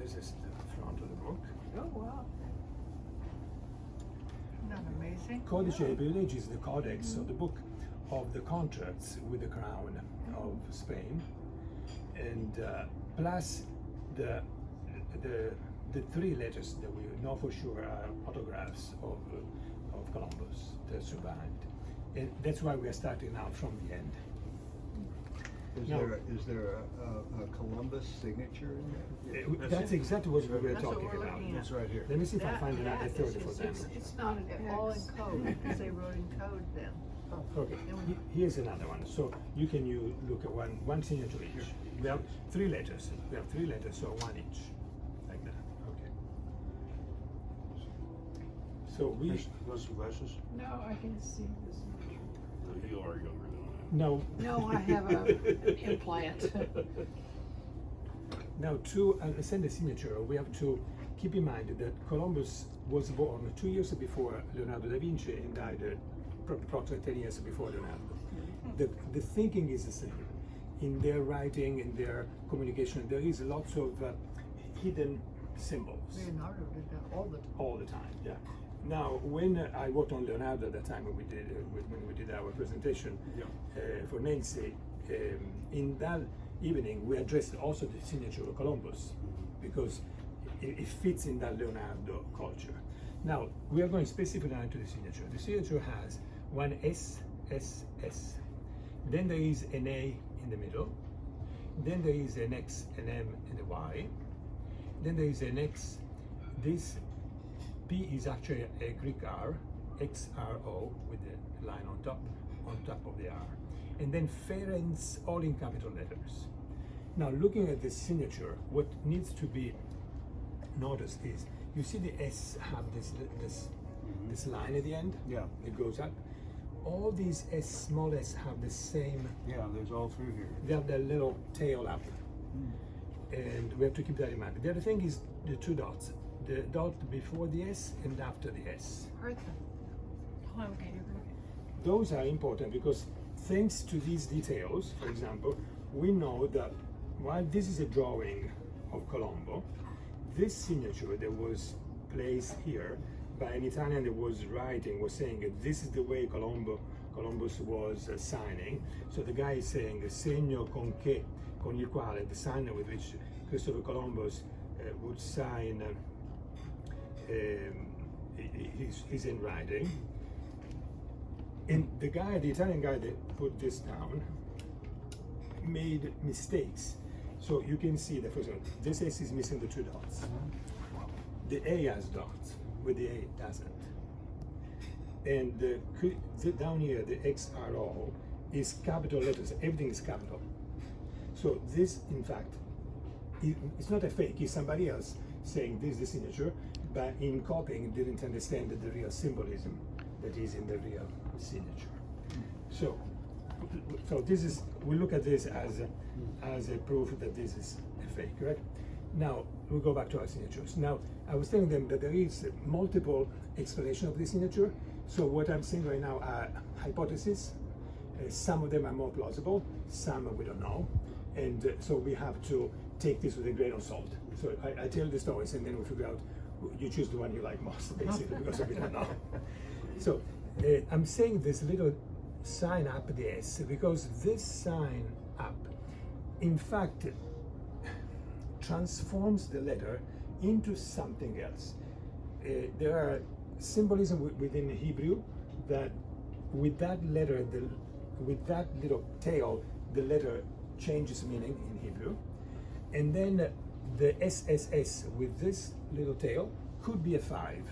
this is the front of the book. Oh, wow. Isn't that amazing? Codice dei Privilegi is the codex of the book of the contracts with the crown of Spain, and plus the three letters that we know for sure are autographs of Columbus that survived, and that's why we are starting now from the end. Is there a Columbus signature in there? That's exactly what we were That's what talking we're about. looking at. It's right here. Let me see if I find another it's, 30 for them. it's not all in code, because they wrote in code then. Okay, here's another one. So you can look at one signature each. We have three letters. We have three letters, so one each, like that. Okay. So we Want some glasses? No, I can see this. You are younger than now No, I have an implant. now to send a signature. We have to keep in mind that Columbus was born 2 years before Leonardo da Vinci and died approximately 10 years before Leonardo. The thinking is the same. In their writing, in their communication, there is lots of hidden symbols. Leonardo did that all the time. Yeah. Now, when I worked on Leonardo at the time when we did our presentation for Nancy, in that evening we addressed also the signature of Columbus because it fits in that Leonardo culture. Now, we are going specifically into the signature. The signature has one S, S, S. Then there is an A in the middle. Then there is an X, an M, and a Y. Then there is an X. This P is actually a Greek R, XRO, with the line on top of the R. And then Ferenc, all in capital letters. Now, looking at the signature, what needs to be noticed is, you see the S have this line at the end? Yeah. It goes up. All these S, small s, have the same, Yeah, there's all through here. they have their little tail up. And we have to keep that in mind. The other thing is the two dots. The dot before the S and after the S. Those are important because thanks to these details, for example, we know that while this is a drawing of Colombo, this signature that was placed here by an Italian that was writing was saying that this is the way Columbus was signing. So the guy is saying segno con il quale, the sign with which Christopher Columbus would sign his handwriting. And the Italian guy that put this down made mistakes. So you can see that, for example, this S is missing the two dots. The A has dots, but the A doesn't. And down here, the XRO is capital letters. Everything is capital. So this, in fact, it's not a fake. It's somebody else saying this is the signature, but in copying, didn't understand the real symbolism that is in the real signature. So this is, we look at this as a proof that this is a fake, right? Now we go back to our signatures. Now I was telling them that there is multiple explanations of the signature. So what I'm saying right now are hypotheses. Some of them are more plausible, some we don't know, and so we have to take this with a grain of salt. So I tell the stories, and then we figure out, you choose the one you like most, basically, because we don't know. So I'm saying this little sign up the S because this sign up, in fact, transforms the letter into something else. There are symbolism within Hebrew that with that letter, with that little tail, the letter changes meaning in Hebrew. And then the SSS with this little tail could be a 5.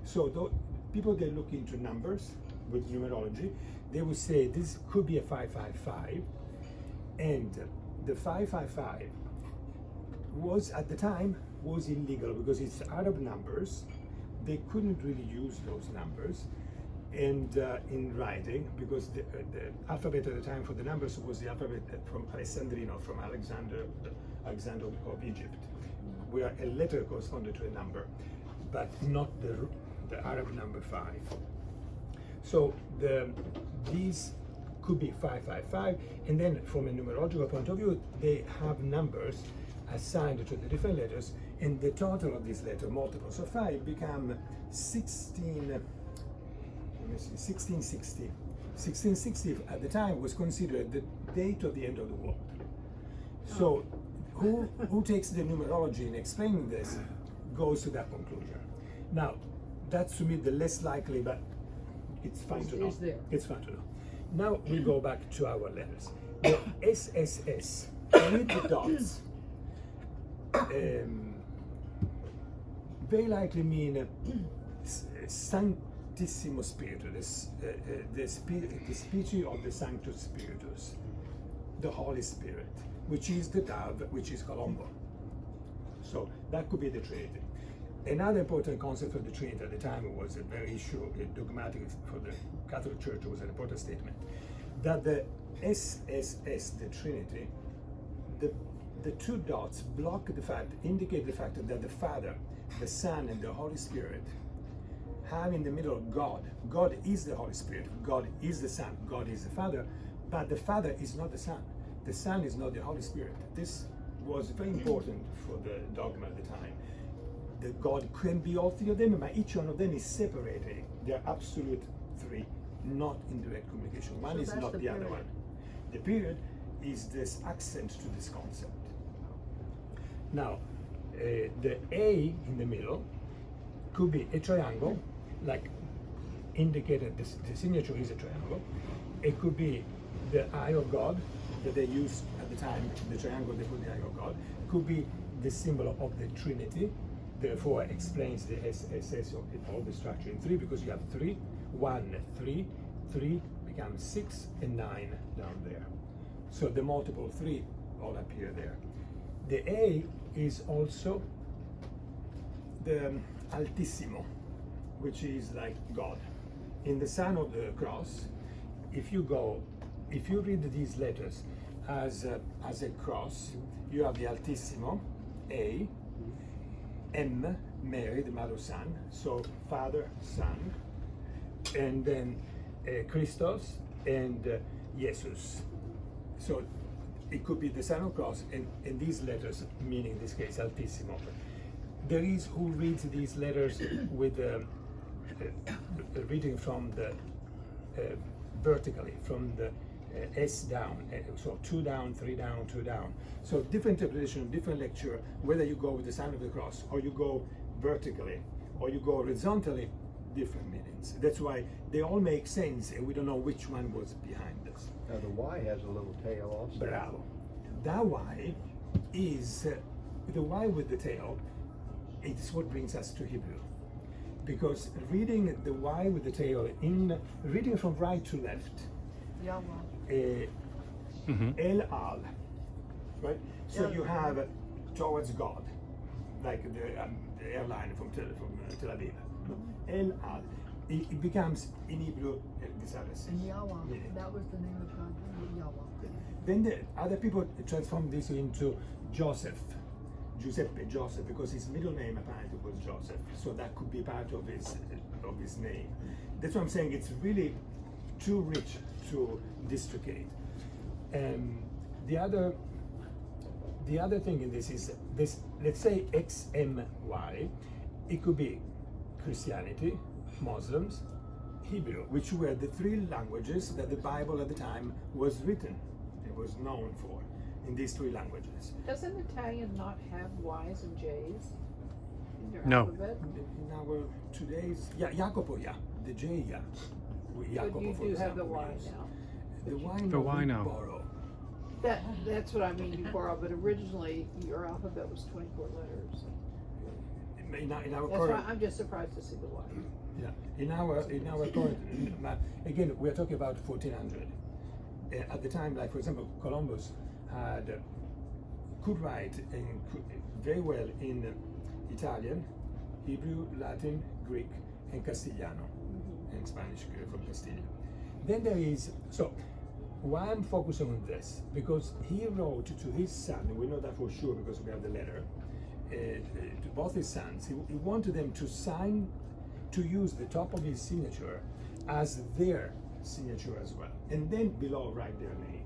So people that look into numbers with numerology, they would say this could be a 555. And the 555 was, at the time, was illegal because it's Arab numbers. They couldn't really use those numbers and in writing, because the alphabet at the time for the numbers was the alphabet from Alessandrino, from Alexander of Egypt, where a letter corresponded to a number, but not the Arab number 5. So these could be 555, and then from a numerological point of view, they have numbers assigned to the different letters, and the total of these letters, multiples of 5, become 16. Let me see, 1660. 1660 at the time was considered the date of the end of the world. So, who takes the numerology in explaining this goes to that conclusion. Now, that's to me the less likely, but it's fine to know. Is there. It's fine to know. Now we go back to our letters. The SSS, with the dots, very likely mean Sanctissimo Spiritus, the Spiritus of the Sanctus Spiritus, the Holy Spirit, which is the dove, which is Colombo. So that could be the Trinity. Another important concept of the Trinity at the time was a very issue, dogmatic for the Catholic Church, was an important statement, that the SSS, the Trinity, the two dots indicate the fact that the Father, the Son, and the Holy Spirit have in the middle God. God is the Holy Spirit, God is the Son, God is the Father, but the Father is not the Son. The Son is not the Holy Spirit. This was very important for the dogma at the time. The God can be all three of them, but each one of them is separated. They are absolute three, not in direct communication. One So is that's not the the other period. one. The period is this accent to this concept. Now, the A in the middle could be a triangle, like indicated the signature is a triangle. It could be the eye of God that they used at the time, the triangle, they put the eye of God. Could be the symbol of the Trinity, therefore explains the SSS of the structure in 3, because you have 3, 1, 3, 3 becomes 6 and 9 down there. So the multiple 3 all appear there. The A is also the Altissimo, which is like God. In the sign of the cross, if you read these letters as a cross, you have the Altissimo, A, M, Mary, the Mother of Son, so Father, Son, and then Christos and Jesus. So it could be the sign of cross and these letters, meaning in this case Altissimo. There is who reads these letters with reading from the vertically, from the S down, so 2 down, 3 down, 2 down. So different interpretation, different lecture, whether you go with the sign of the cross or you go vertically or you go horizontally, different meanings. That's why they all make sense and we don't know which one was behind this. Now the Y has a little tail also. Bravo. That Y is, the Y with the tail, it's what brings us to Hebrew. Because reading the Y with the tail, reading from right to left, Yahweh. El Al, right? So you have towards God, like the airline from Tel Aviv. El Al. It becomes in Hebrew Gesares. And Yahweh. Yeah. That was the name of God. Yahweh. Then the other people transform this into Joseph, Giuseppe Joseph, because his middle name apparently was Joseph, so that could be part of his name. That's what I'm saying. It's really too rich to districate. The other thing in this is this. Let's say XMY. It could be Christianity, Muslims, Hebrew, which were the 3 languages that the Bible at the time was written. It was known for in these 3 languages. Doesn't Italian not have Y's and J's in their No. alphabet? In our today's, Jacopo, the J, But Jacopo, you for do have example, the Y we use. now. The Y The now Y we now. borrow. That's what I mean, you borrow, but originally your alphabet was 24 letters. In our That's why current, I'm just surprised to see the Y. in our current, again, we are talking about 1400. At the time, like for example, Columbus could write very well in Italian, Hebrew, Latin, Greek, and Castellano, and Spanish from Castilla. Then there is, so why I'm focusing on this, because he wrote to his son, and we know that for sure because we have the letter, to both his sons, he wanted them to sign, to use the top of his signature as their signature as well, and then below write their name.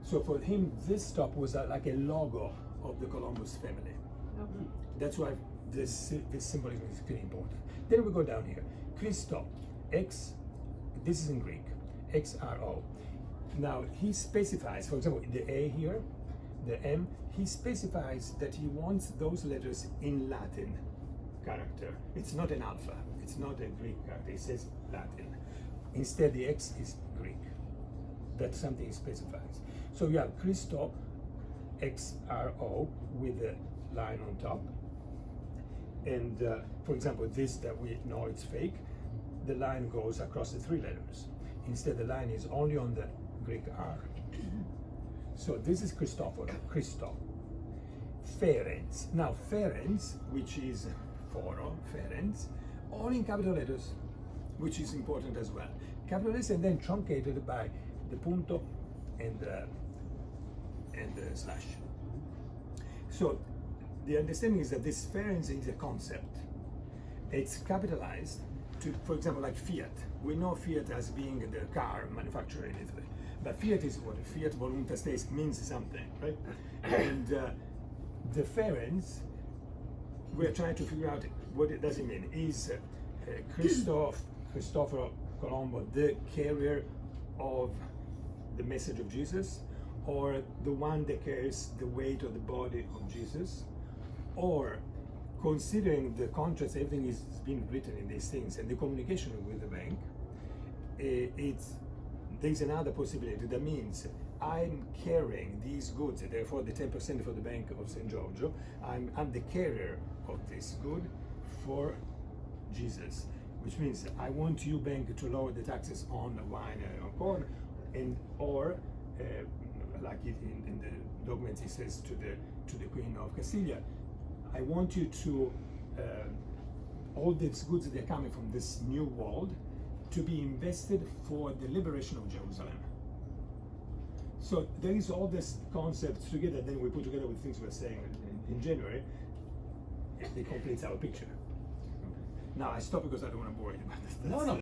So for him, this stop was like a logo of the Columbus family. Okay. That's why this symbolism is pretty important. Then we go down here. Christo, X, this is in Greek, XRO. Now he specifies, for example, the A here, the M, he specifies that he wants those letters in Latin character. It's not an alpha, it's not a Greek character, it says Latin. Instead, the X is Greek. That's something he specifies. So you have Christo, XRO, with a line on top. And for example, this that we know it's fake, the line goes across the three letters. Instead, the line is only on the Greek R. So this is Cristoforo, Christo. Ferenc. Now, Ferenc, which is Foro, Ferenc, all in capital letters, which is important as well. Capital letters and then truncated by the punto and the slash. So the understanding is that this Ferenc is a concept. It's capitalized to, for example, like Fiat. We know Fiat as being the car manufacturer in Italy, but Fiat is what? Fiat voluntas est means something, right? And the Ferenc, we're trying to figure out what it does it mean. Is Cristoforo Colombo the carrier of the message of Jesus, or the one that carries the weight of the body of Jesus, or considering the contrast, everything is being written in these things, and the communication with the bank, there's another possibility. That means I'm carrying these goods, and therefore the 10% for the Bank of St. Giorgio, I'm the carrier of this good for Jesus, which means I want you, bank, to lower the taxes on wine and on corn, and or like it in the documents he says to the Queen of Castilla, I want you to all these goods that are coming from this new world to be invested for the liberation of Jerusalem. So there is all these concepts together, then we put together with things we were saying in January, it completes our picture. Now I stop because I don't want to bore you about this. No, no.